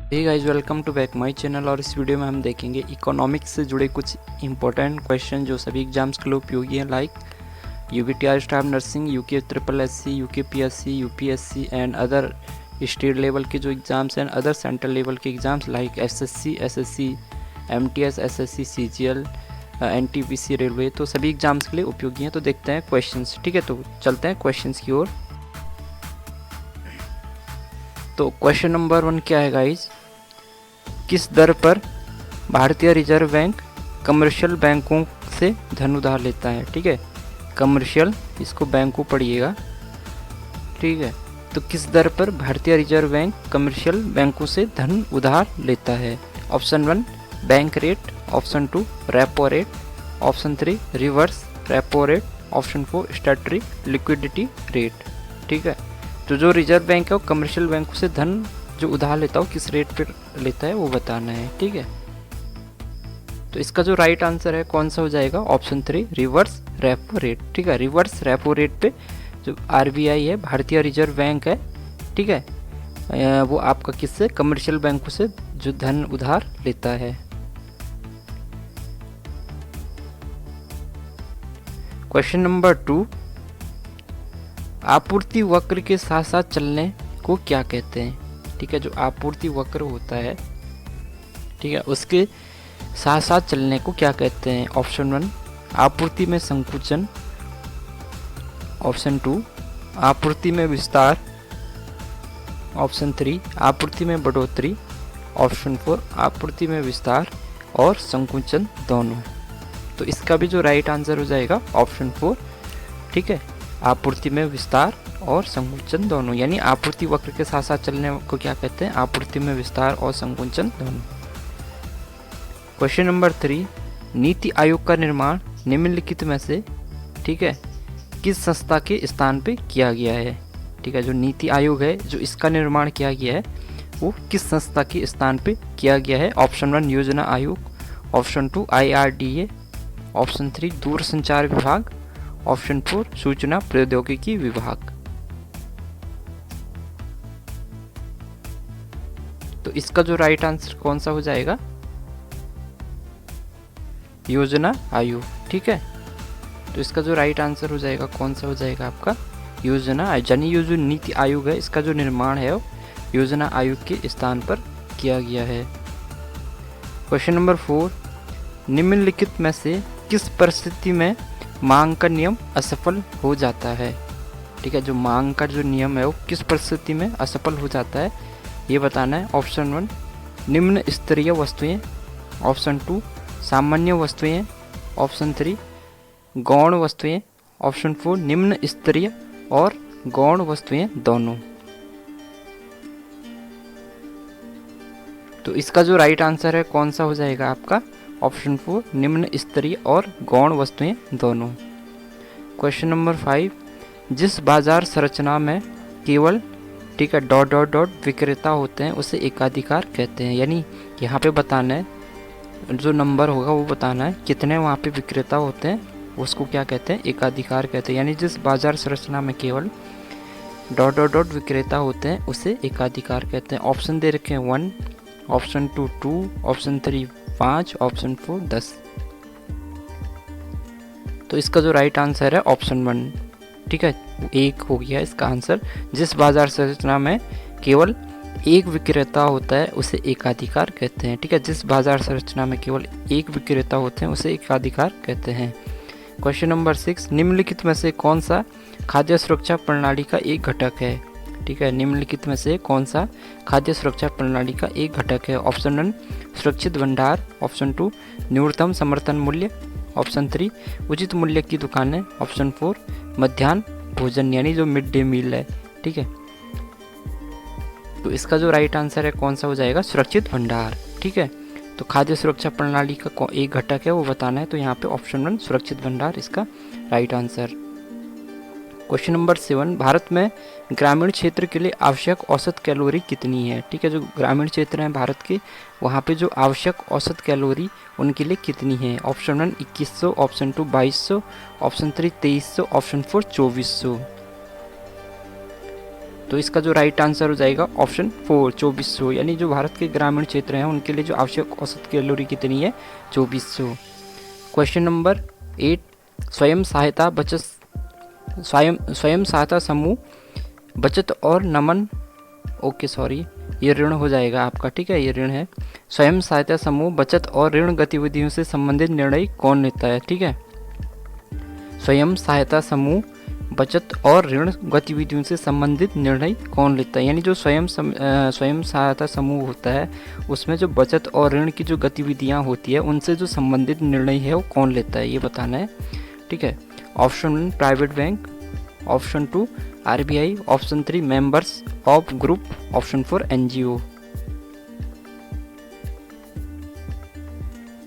Hey guys, welcome to back my channel. और इस video में हम देखेंगे इकोनॉमिक्स से जुड़े कुछ इंपॉर्टेंट क्वेश्चन जो सभी एग्जाम्स के लिए उपयोगी हैं, like UBTR staff nursing, UK triple SC, UK PSC, UPSC and other state level के जो एग्ज़ाम्स हैं, अदर सेंट्रल लेवल के exams like SSC, MTS, SSC, CGL, NTPC, railway. तो सभी एग्जाम्स के लिए उपयोगी हैं। तो देखते हैं क्वेश्चंस। ठीक है, तो चलते हैं क्वेश्चंस की ओर। तो क्वेश्चन नंबर 1 क्या है गाइज? किस दर पर भारतीय रिजर्व बैंक कमर्शियल बैंकों से धन उधार लेता है? ठीक है, कमर्शियल, इसको बैंक को पढ़िएगा। ठीक है, तो किस दर पर भारतीय रिजर्व बैंक कमर्शियल बैंकों से धन उधार लेता है? Option 1 bank rate, option 2 repo rate, option 3 reverse repo rate, option 4 statutory liquidity rate. ठीक है, तो जो रिजर्व बैंक है वो कमर्शियल बैंकों से धन जो उधार लेता है किस रेट पर लेता है वो बताना है। ठीक है, तो इसका जो राइट आंसर है कौन सा हो जाएगा? Option 3 reverse repo rate. ठीक है, रिवर्स रेपो रेट पे जो आरबीआई है, भारतीय रिजर्व बैंक है, ठीक है, वो आपका किससे? कमर्शियल बैंकों से जो धन उधार लेता है। क्वेश्चन नंबर 2, आपूर्ति वक्र के साथ साथ चलने को क्या कहते हैं? ठीक है, जो आपूर्ति वक्र होता है, ठीक है, उसके साथ साथ चलने को क्या कहते हैं? ऑप्शन 1 आपूर्ति में संकुचन, ऑप्शन 2 आपूर्ति में विस्तार, ऑप्शन 3 आपूर्ति में बढ़ोतरी, ऑप्शन 4 आपूर्ति में विस्तार और संकुचन दोनों। तो इसका भी जो राइट आंसर हो जाएगा ऑप्शन 4। ठीक है, आपूर्ति में विस्तार और संकुचन दोनों, यानी आपूर्ति वक्र के साथ साथ चलने को क्या कहते हैं? आपूर्ति में विस्तार और संकुचन दोनों। क्वेश्चन नंबर 3, नीति आयोग का निर्माण निम्नलिखित में से, ठीक है, किस संस्था के स्थान पे किया गया है? ठीक है, जो नीति आयोग है, जो इसका निर्माण किया गया है वो किस संस्था के स्थान पे किया गया है? ऑप्शन 1 योजना आयोग, ऑप्शन 2 IRDA, ऑप्शन 3 दूरसंचार विभाग, ऑप्शन 4 सूचना प्रौद्योगिकी विभाग। तो इसका जो राइट आंसर कौन सा हो जाएगा? योजना आयोग। ठीक है, तो इसका जो राइट आंसर हो जाएगा कौन सा हो जाएगा आपका? योजना आयोग। यानी ये जो नीति आयोग है इसका जो निर्माण है वो योजना आयोग के स्थान पर किया गया है। क्वेश्चन नंबर 4, निम्नलिखित में से किस परिस्थिति में मांग का नियम असफल हो जाता है? ठीक है, जो मांग का जो नियम है वो किस परिस्थिति में असफल हो जाता है ये बताना है। ऑप्शन 1 निम्न स्तरीय वस्तुएं, ऑप्शन 2 सामान्य वस्तुएं, ऑप्शन 3 गौण वस्तुएं, ऑप्शन 4 निम्न स्तरीय और गौण वस्तुएं दोनों। तो इसका जो राइट आंसर है कौन सा हो जाएगा आपका? ऑप्शन 4 निम्न स्तरीय और गौण वस्तुएं दोनों। क्वेश्चन नंबर 5, जिस बाजार संरचना में केवल, ठीक है, डॉट डॉट डॉट विक्रेता होते हैं उसे एकाधिकार कहते हैं। यानी यहाँ पे बताना है, जो नंबर होगा वो बताना है कितने वहाँ पे विक्रेता होते हैं, उसको क्या कहते हैं? एकाधिकार कहते हैं। यानी जिस बाजार संरचना में केवल डॉट डॉट डॉट विक्रेता होते हैं उसे एकाधिकार कहते हैं। ऑप्शन दे रखे हैं 1, ऑप्शन 2 2, ऑप्शन 3 5, ऑप्शन 4 10। तो इसका जो राइट आंसर है ऑप्शन 1। ठीक है, एक हो गया इसका आंसर। जिस बाजार संरचना में केवल एक विक्रेता होता है उसे एकाधिकार कहते हैं। ठीक है, जिस बाजार संरचना में केवल एक विक्रेता होते हैं उसे एकाधिकार कहते हैं। क्वेश्चन नंबर 6, निम्नलिखित में से कौन सा खाद्य सुरक्षा प्रणाली का एक घटक है? ठीक है, निम्नलिखित में से कौन सा खाद्य सुरक्षा प्रणाली का एक घटक है? ऑप्शन 1 सुरक्षित भंडार, ऑप्शन 2 न्यूनतम समर्थन मूल्य, ऑप्शन 3 उचित मूल्य की दुकानें, ऑप्शन 4 मध्याह्न भोजन यानी जो मिड डे मील है। ठीक है, तो इसका जो राइट आंसर है कौन सा हो जाएगा? सुरक्षित भंडार। ठीक है, तो खाद्य सुरक्षा प्रणाली का एक घटक है वो बताना है, तो यहाँ पे ऑप्शन 1 सुरक्षित भंडार इसका right answer. Question number 7, Bharat में ग्रामीण क्षेत्र के लिए आवश्यक औसत कैलोरी कितनी है? ठीक है, जो ग्रामीण क्षेत्र हैं भारत के, वहाँ पे जो आवश्यक औसत कैलोरी उनके लिए कितनी है? Option 1 2100, option 2 2200, option 3 2300, option 4 2400। तो इसका जो राइट आंसर हो जाएगा ऑप्शन 4 2400, यानी जो भारत के ग्रामीण क्षेत्र हैं उनके लिए जो आवश्यक औसत कैलोरी कितनी है 2400। क्वेश्चन नंबर 8, स्वयं सहायता समूह बचत और नमन, ओके सॉरी ये ऋण हो जाएगा आपका, ठीक है ये ऋण है। स्वयं सहायता समूह बचत और ऋण गतिविधियों से संबंधित निर्णय कौन लेता है, ठीक है। स्वयं सहायता समूह बचत और ऋण गतिविधियों से संबंधित निर्णय कौन लेता है, यानी जो स्वयं सहायता समूह होता है उसमें जो बचत और ऋण की जो गतिविधियां होती है उनसे जो संबंधित निर्णय है वो कौन लेता है, ये बताना है, ठीक है। Option 1 private bank, option 2 RBI, option 3 members of group, option 4 NGO.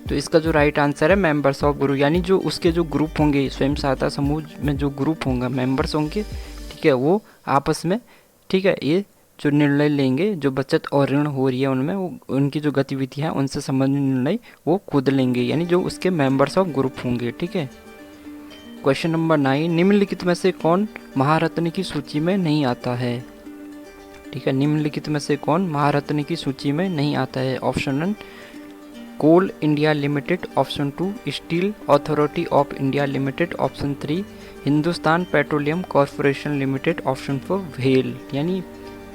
तो इसका जो राइट आंसर है मेंबर्स ऑफ ग्रुप, यानी जो उसके जो ग्रुप होंगे स्वयं सहायता समूह में जो ग्रुप होंगे मेंबर्स होंगे, ठीक है, वो आपस में, ठीक है, ये जो निर्णय लेंगे जो बचत और ऋण हो रही है उनमें वो उनकी जो गतिविधियाँ उनसे संबंधित निर्णय वो खुद लेंगे, यानी जो उसके मेंबर्स ऑफ ग्रुप होंगे, ठीक है। क्वेश्चन नंबर 9, निम्नलिखित में से कौन महारत्न की सूची में नहीं आता है, ठीक है। निम्नलिखित में से कौन महारत्न की सूची में नहीं आता है। Option 1 Coal India Limited, option 2 Steel Authority of India Limited, option 3 Hindustan Petroleum Corporation Limited, option 4 well, यानी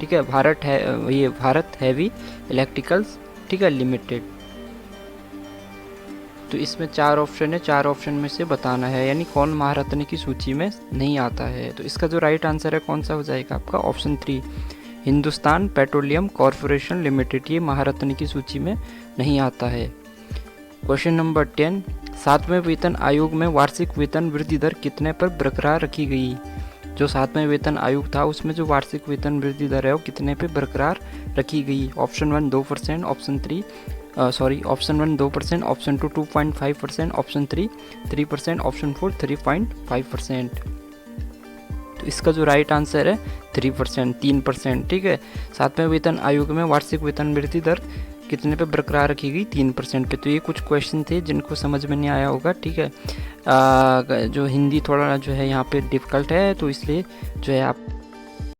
ठीक है भारत हैवी इलेक्ट्रिकल्स, ठीक है लिमिटेड। तो इसमें 4 ऑप्शन है, 4 ऑप्शन में से बताना है, यानी कौन महारत्न की सूची में नहीं आता है। तो इसका जो राइट आंसर है कौन सा हो जाएगा आपका option 3 Hindustan Petroleum Corporation limited, ये महारत्न की सूची में नहीं आता है। क्वेश्चन नंबर 10, 7वें वेतन आयोग में वार्षिक वेतन वृद्धि दर कितने पर बरकरार रखी गई। जो 7वें वेतन आयोग था उसमें जो वार्षिक वेतन वृद्धि दर है वो कितने पे बरकरार रखी गई। Option 1 2%, option 1 2%, option 2 2.5%, option 3 3%, option 4 3.5%। तो इसका जो राइट आंसर है 3%, ठीक है। 7वें वेतन आयोग में वार्षिक वेतन वृद्धि दर कितने पे बरकरार रखी गई 3% पे। तो ये कुछ क्वेश्चन थे जिनको समझ में नहीं आया होगा, ठीक है। जो हिंदी थोड़ा जो है यहाँ पे डिफ़िकल्ट है तो इसलिए जो है आप